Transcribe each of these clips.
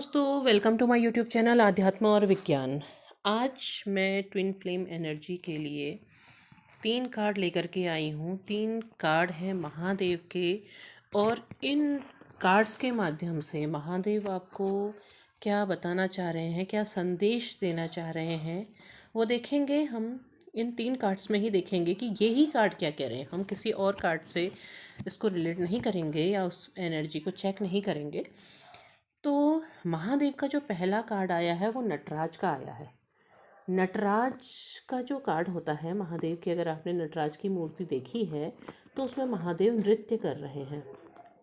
दोस्तों, welcome to my YouTube channel आध्यात्म और विज्ञान। आज मैं ट्विन फ्लेम एनर्जी के लिए 3 कार्ड लेकर के आई हूँ। 3 कार्ड हैं महादेव के, और इन कार्ड्स के माध्यम से महादेव आपको क्या बताना चाह रहे हैं, क्या संदेश देना चाह रहे हैं, वो देखेंगे। हम इन 3 कार्ड्स में ही देखेंगे कि यही कार्ड क्या कह रहे हैं। हम किसी और कार्ड से इसको रिलेट नहीं करेंगे या उस एनर्जी को चेक नहीं करेंगे। तो महादेव का जो पहला कार्ड आया है वो नटराज का आया है। नटराज का जो कार्ड होता है महादेव की, अगर आपने नटराज की मूर्ति देखी है तो उसमें महादेव नृत्य कर रहे हैं,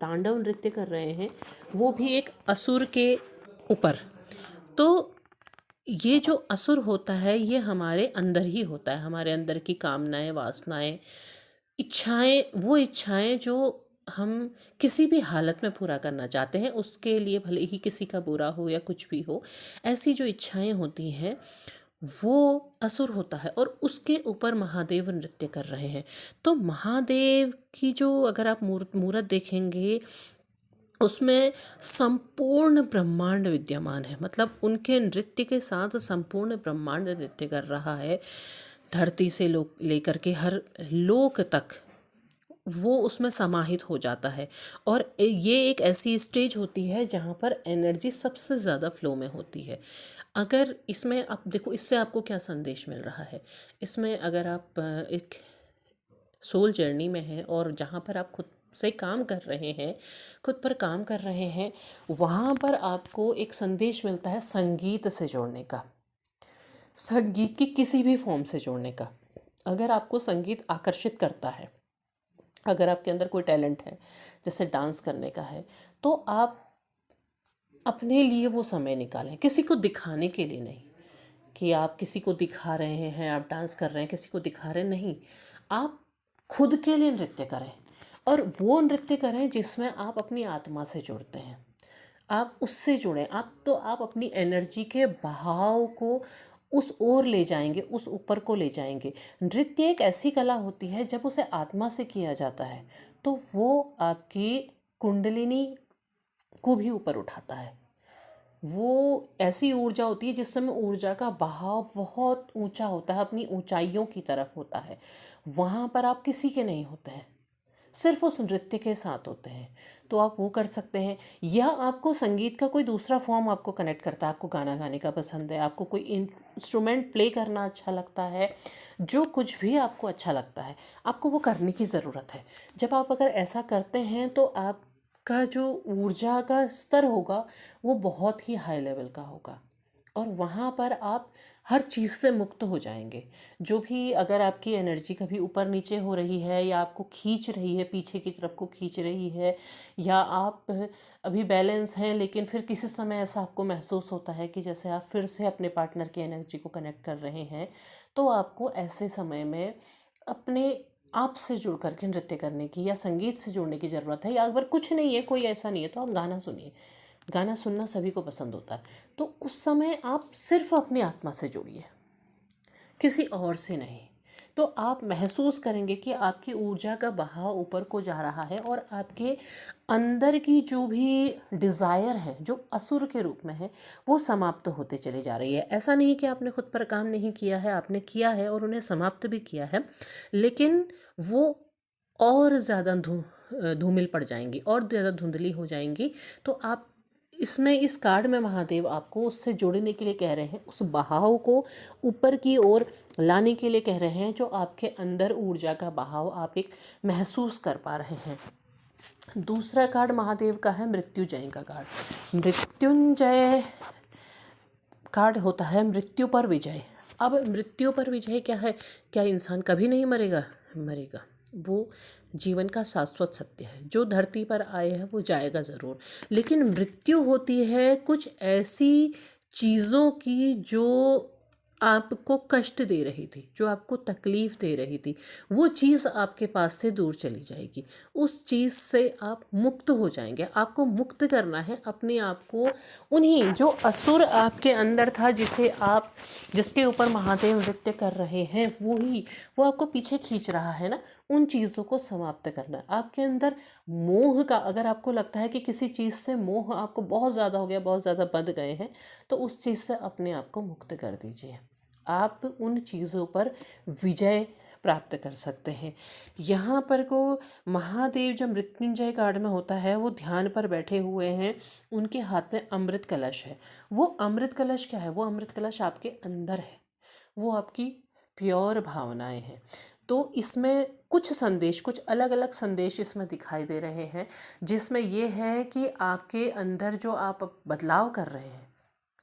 तांडव नृत्य कर रहे हैं, वो भी एक असुर के ऊपर। तो ये जो असुर होता है ये हमारे अंदर ही होता है, हमारे अंदर की कामनाएं, वासनाएं, इच्छाएं, वो इच्छाएं जो हम किसी भी हालत में पूरा करना चाहते हैं, उसके लिए भले ही किसी का बुरा हो या कुछ भी हो, ऐसी जो इच्छाएं होती हैं वो असुर होता है, और उसके ऊपर महादेव नृत्य कर रहे हैं। तो महादेव की जो अगर आप मूर्त देखेंगे उसमें संपूर्ण ब्रह्मांड विद्यमान है। मतलब उनके नृत्य के साथ संपूर्ण ब्रह्मांड नृत्य कर रहा है। धरती से लेकर के हर लोक तक वो उसमें समाहित हो जाता है। और ये एक ऐसी स्टेज होती है जहाँ पर एनर्जी सबसे ज़्यादा फ्लो में होती है। अगर इसमें आप देखो, इससे आपको क्या संदेश मिल रहा है। इसमें अगर आप एक सोल जर्नी में हैं और जहाँ पर आप खुद से काम कर रहे हैं, खुद पर काम कर रहे हैं, वहाँ पर आपको एक संदेश मिलता है संगीत से जोड़ने का, संगीत की किसी भी फॉर्म से जोड़ने का। अगर आपको संगीत आकर्षित करता है, अगर आपके अंदर कोई टैलेंट है जैसे डांस करने का है, तो आप अपने लिए वो समय निकालें, किसी को दिखाने के लिए नहीं कि आप किसी को दिखा रहे हैं, आप डांस कर रहे हैं किसी को दिखा रहे नहीं। आप खुद के लिए नृत्य करें, और वो नृत्य करें जिसमें आप अपनी आत्मा से जुड़ते हैं, आप उससे जुड़ें। आप अपनी एनर्जी के बहाव को उस ओर ले जाएंगे, उस ऊपर को ले जाएंगे। नृत्य एक ऐसी कला होती है जब उसे आत्मा से किया जाता है तो वो आपकी कुंडलिनी को भी ऊपर उठाता है। वो ऐसी ऊर्जा होती है जिस समय ऊर्जा का बहाव बहुत ऊंचा होता है, अपनी ऊंचाइयों की तरफ होता है। वहाँ पर आप किसी के नहीं होते हैं, सिर्फ उस नृत्य के साथ होते हैं। तो आप वो कर सकते हैं। या आपको संगीत का कोई दूसरा फॉर्म आपको कनेक्ट करता है, आपको गाना गाने का पसंद है, आपको कोई इंस्ट्रूमेंट प्ले करना अच्छा लगता है, जो कुछ भी आपको अच्छा लगता है आपको वो करने की ज़रूरत है। जब आप अगर ऐसा करते हैं तो आपका जो ऊर्जा का स्तर होगा वो बहुत ही हाई लेवल का होगा, और वहाँ पर आप हर चीज़ से मुक्त हो जाएंगे। जो भी अगर आपकी एनर्जी कभी ऊपर नीचे हो रही है, या आपको खींच रही है, पीछे की तरफ को खींच रही है, या आप अभी बैलेंस हैं लेकिन फिर किसी समय ऐसा आपको महसूस होता है कि जैसे आप फिर से अपने पार्टनर की एनर्जी को कनेक्ट कर रहे हैं, तो आपको ऐसे समय में अपने आप से जुड़ करके नृत्य करने की या संगीत से जुड़ने की ज़रूरत है। या अगर कुछ नहीं है, कोई ऐसा नहीं है, तो आप गाना सुनिए। गाना सुनना सभी को पसंद होता है। तो उस समय आप सिर्फ अपनी आत्मा से जुड़िए, किसी और से नहीं। तो आप महसूस करेंगे कि आपकी ऊर्जा का बहाव ऊपर को जा रहा है, और आपके अंदर की जो भी डिज़ायर है जो असुर के रूप में है वो समाप्त होते चली जा रही है। ऐसा नहीं कि आपने खुद पर काम नहीं किया है, आपने किया है और उन्हें समाप्त भी किया है, लेकिन वो और ज़्यादा धूमिल पड़ जाएंगी और ज़्यादा धुंधली हो जाएंगी। तो आप इसमें, इस कार्ड में महादेव आपको उससे जोड़ने के लिए कह रहे हैं, उस बहाव को ऊपर की ओर लाने के लिए कह रहे हैं, जो आपके अंदर ऊर्जा का बहाव आप एक महसूस कर पा रहे हैं। दूसरा कार्ड महादेव का है मृत्युंजय का कार्ड। मृत्युंजय कार्ड होता है मृत्यु पर विजय। अब मृत्यु पर विजय क्या है? क्या इंसान कभी नहीं मरेगा? मरेगा। वो जीवन का शाश्वत सत्य है। जो धरती पर आए हैं वो जाएगा ज़रूर, लेकिन मृत्यु होती है कुछ ऐसी चीज़ों की जो आपको कष्ट दे रही थी, जो आपको तकलीफ़ दे रही थी, वो चीज़ आपके पास से दूर चली जाएगी। उस चीज़ से आप मुक्त हो जाएंगे। आपको मुक्त करना है अपने आप को। उन्हीं जो असुर आपके अंदर था, जिसके ऊपर महादेव नृत्य कर रहे हैं, वो आपको पीछे खींच रहा है ना, उन चीज़ों को समाप्त करना है। आपके अंदर मोह का, अगर आपको लगता है कि किसी चीज़ से मोह आपको बहुत ज़्यादा हो गया, बहुत ज़्यादा बंध गए हैं, तो उस चीज़ से अपने आप को मुक्त कर दीजिए। आप उन चीज़ों पर विजय प्राप्त कर सकते हैं। यहाँ पर को महादेव जब मृत्युंजय कार्ड में होता है, वो ध्यान पर बैठे हुए हैं, उनके हाथ में अमृत कलश है। वो अमृत कलश क्या है? वो अमृत कलश आपके अंदर है, वो आपकी प्योर भावनाएं हैं। तो इसमें कुछ संदेश, कुछ अलग अलग संदेश इसमें दिखाई दे रहे हैं, जिसमें ये है कि आपके अंदर जो आप बदलाव कर रहे हैं,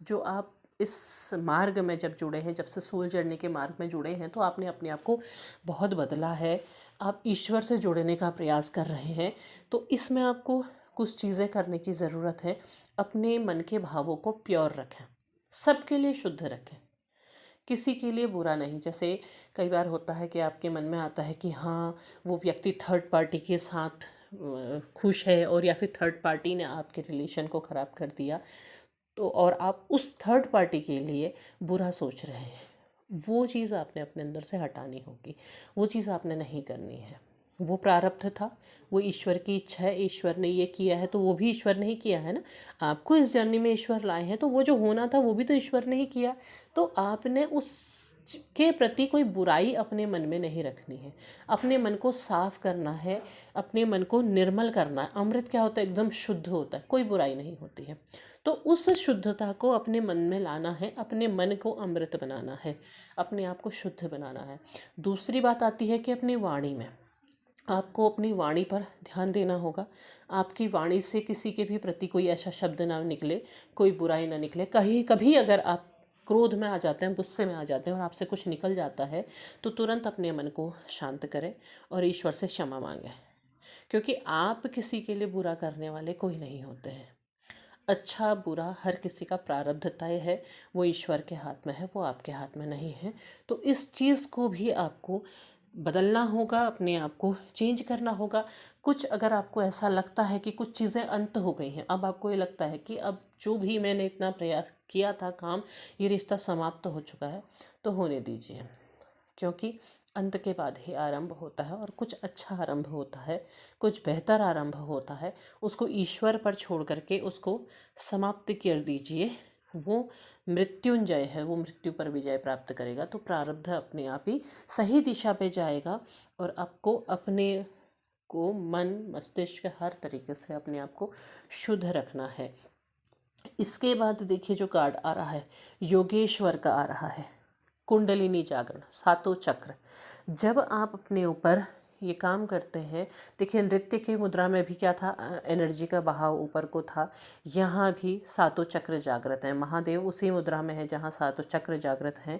जो आप इस मार्ग में जब जुड़े हैं, जब से सोल जर्नी के मार्ग में जुड़े हैं, तो आपने अपने आप को बहुत बदला है। आप ईश्वर से जुड़ने का प्रयास कर रहे हैं। तो इसमें आपको कुछ चीज़ें करने की ज़रूरत है। अपने मन के भावों को प्योर रखें, सबके लिए शुद्ध रखें, किसी के लिए बुरा नहीं। जैसे कई बार होता है कि आपके मन में आता है कि हाँ, वो व्यक्ति थर्ड पार्टी के साथ खुश है, और या फिर थर्ड पार्टी ने आपके रिलेशन को ख़राब कर दिया, तो और आप उस थर्ड पार्टी के लिए बुरा सोच रहे हैं, वो चीज़ आपने अपने अंदर से हटानी होगी। वो चीज़ आपने नहीं करनी है। वो प्रारब्ध था, वो ईश्वर की इच्छा है। ईश्वर ने ये किया है तो वो भी ईश्वर ने ही किया है ना। आपको इस जर्नी में ईश्वर लाए हैं, तो वो जो होना था वो भी तो ईश्वर ने ही किया। तो आपने उस के प्रति कोई बुराई अपने मन में नहीं रखनी है। अपने मन को साफ करना है, अपने मन को निर्मल करना है। अमृत क्या होता है? एकदम शुद्ध होता है, कोई बुराई नहीं होती है। तो उस शुद्धता को अपने मन में लाना है, अपने मन को अमृत बनाना है, अपने आप को शुद्ध बनाना है। दूसरी बात आती है कि अपनी वाणी में आपको अपनी वाणी पर ध्यान देना होगा। आपकी वाणी से किसी के भी प्रति कोई ऐसा शब्द ना निकले, कोई बुराई ना निकले। कहीं कभी अगर आप क्रोध में आ जाते हैं, गुस्से में आ जाते हैं और आपसे कुछ निकल जाता है, तो तुरंत अपने मन को शांत करें और ईश्वर से क्षमा मांगें, क्योंकि आप किसी के लिए बुरा करने वाले कोई नहीं होते हैं। अच्छा बुरा हर किसी का प्रारब्ध तय है, वो ईश्वर के हाथ में है, वो आपके हाथ में नहीं है। तो इस चीज़ को भी आपको बदलना होगा, अपने आप को चेंज करना होगा। कुछ अगर आपको ऐसा लगता है कि कुछ चीज़ें अंत हो गई हैं, अब आपको ये लगता है कि अब जो भी मैंने इतना प्रयास किया था काम, ये रिश्ता समाप्त हो चुका है, तो होने दीजिए, क्योंकि अंत के बाद ही आरंभ होता है, और कुछ अच्छा आरंभ होता है, कुछ बेहतर आरंभ होता है। उसको ईश्वर पर छोड़ करके उसको समाप्त कर दीजिए। वो मृत्युंजय है, वो मृत्यु पर विजय प्राप्त करेगा। तो प्रारब्ध अपने आप ही सही दिशा पे जाएगा, और आपको अपने को मन मस्तिष्क हर तरीके से अपने आप को शुद्ध रखना है। इसके बाद देखिए जो कार्ड आ रहा है, योगेश्वर का आ रहा है, कुंडलिनी जागरण, सातों चक्र। जब आप अपने ऊपर ये काम करते हैं, देखिए नृत्य की मुद्रा में भी क्या था? एनर्जी का बहाव ऊपर को था। यहाँ भी सातों चक्र जागृत हैं। महादेव उसी मुद्रा में है जहाँ सातों चक्र जागृत हैं।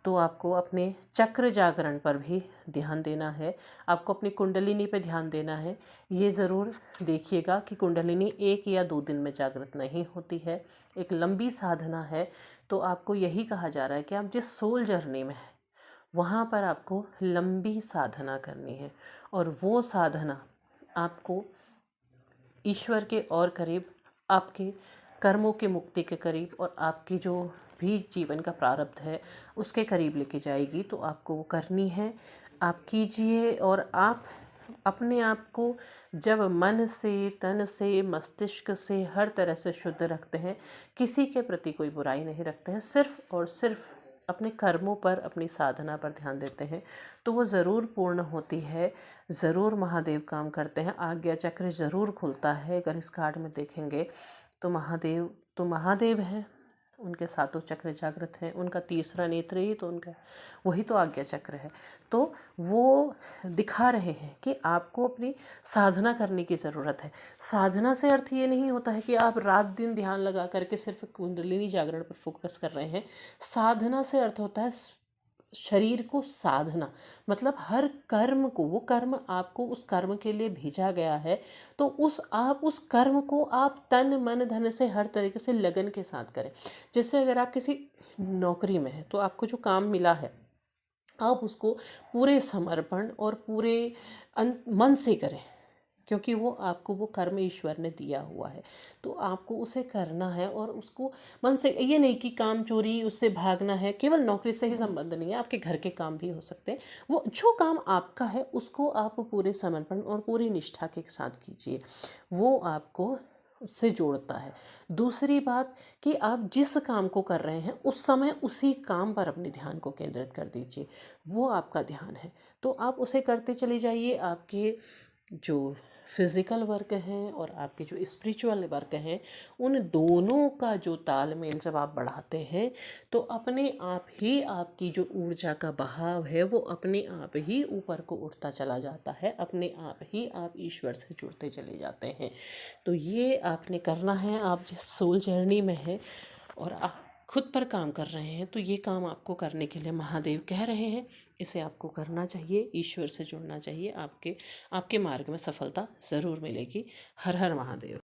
तो आपको अपने चक्र जागरण पर भी ध्यान देना है, आपको अपनी कुंडलिनी पे ध्यान देना है। ये ज़रूर देखिएगा कि कुंडलिनी 1 या 2 दिन में जागृत नहीं होती है, एक लंबी साधना है। तो आपको यही कहा जा रहा है कि आप जिस सोल जर्नी में हैं, वहाँ पर आपको लंबी साधना करनी है, और वो साधना आपको ईश्वर के और करीब, आपके कर्मों के मुक्ति के करीब, और आपकी जो भी जीवन का प्रारब्ध है उसके करीब लेके जाएगी। तो आपको वो करनी है, आप कीजिए। और आप अपने आप को जब मन से, तन से, मस्तिष्क से, हर तरह से शुद्ध रखते हैं, किसी के प्रति कोई बुराई नहीं रखते हैं, सिर्फ और सिर्फ अपने कर्मों पर, अपनी साधना पर ध्यान देते हैं, तो वो ज़रूर पूर्ण होती है। ज़रूर महादेव काम करते हैं, आज्ञा चक्र ज़रूर खुलता है। अगर इस कार्ड में देखेंगे तो महादेव हैं, उनके सातों चक्र जागृत हैं, उनका तीसरा नेत्र ही तो उनका वही तो आज्ञा चक्र है। तो वो दिखा रहे हैं कि आपको अपनी साधना करने की ज़रूरत है। साधना से अर्थ ये नहीं होता है कि आप रात दिन ध्यान लगा करके सिर्फ कुंडलिनी जागरण पर फोकस कर रहे हैं। साधना से अर्थ होता है शरीर को साधना, मतलब हर कर्म को, वो कर्म आपको उस कर्म के लिए भेजा गया है, तो आप उस कर्म को आप तन मन धन से हर तरीके से लगन के साथ करें। जैसे अगर आप किसी नौकरी में हैं, तो आपको जो काम मिला है, आप उसको पूरे समर्पण और पूरे मन से करें। क्योंकि वो आपको वो कर्म ईश्वर ने दिया हुआ है, तो आपको उसे करना है। और उसको मन से, ये नहीं कि काम चोरी उससे भागना है, केवल नौकरी से ही संबंध नहीं है, आपके घर के काम भी हो सकते हैं। वो जो काम आपका है उसको आप पूरे समर्पण और पूरी निष्ठा के साथ कीजिए, वो आपको उससे जोड़ता है। दूसरी बात कि आप जिस काम को कर रहे हैं उस समय उसी काम पर अपने ध्यान को केंद्रित कर दीजिए, वो आपका ध्यान है। तो आप उसे करते चले जाइए। आपके जो फिज़िकल वर्क हैं और आपके जो स्पिरिचुअल वर्क हैं, उन दोनों का जो तालमेल जब आप बढ़ाते हैं तो अपने आप ही आपकी जो ऊर्जा का बहाव है वो अपने आप ही ऊपर को उठता चला जाता है, अपने आप ही आप ईश्वर से जुड़ते चले जाते हैं। तो ये आपने करना है। आप जिस सोल जर्नी में हैं और आप खुद पर काम कर रहे हैं, तो ये काम आपको करने के लिए महादेव कह रहे हैं, इसे आपको करना चाहिए, ईश्वर से जुड़ना चाहिए। आपके मार्ग में सफलता ज़रूर मिलेगी। हर हर महादेव।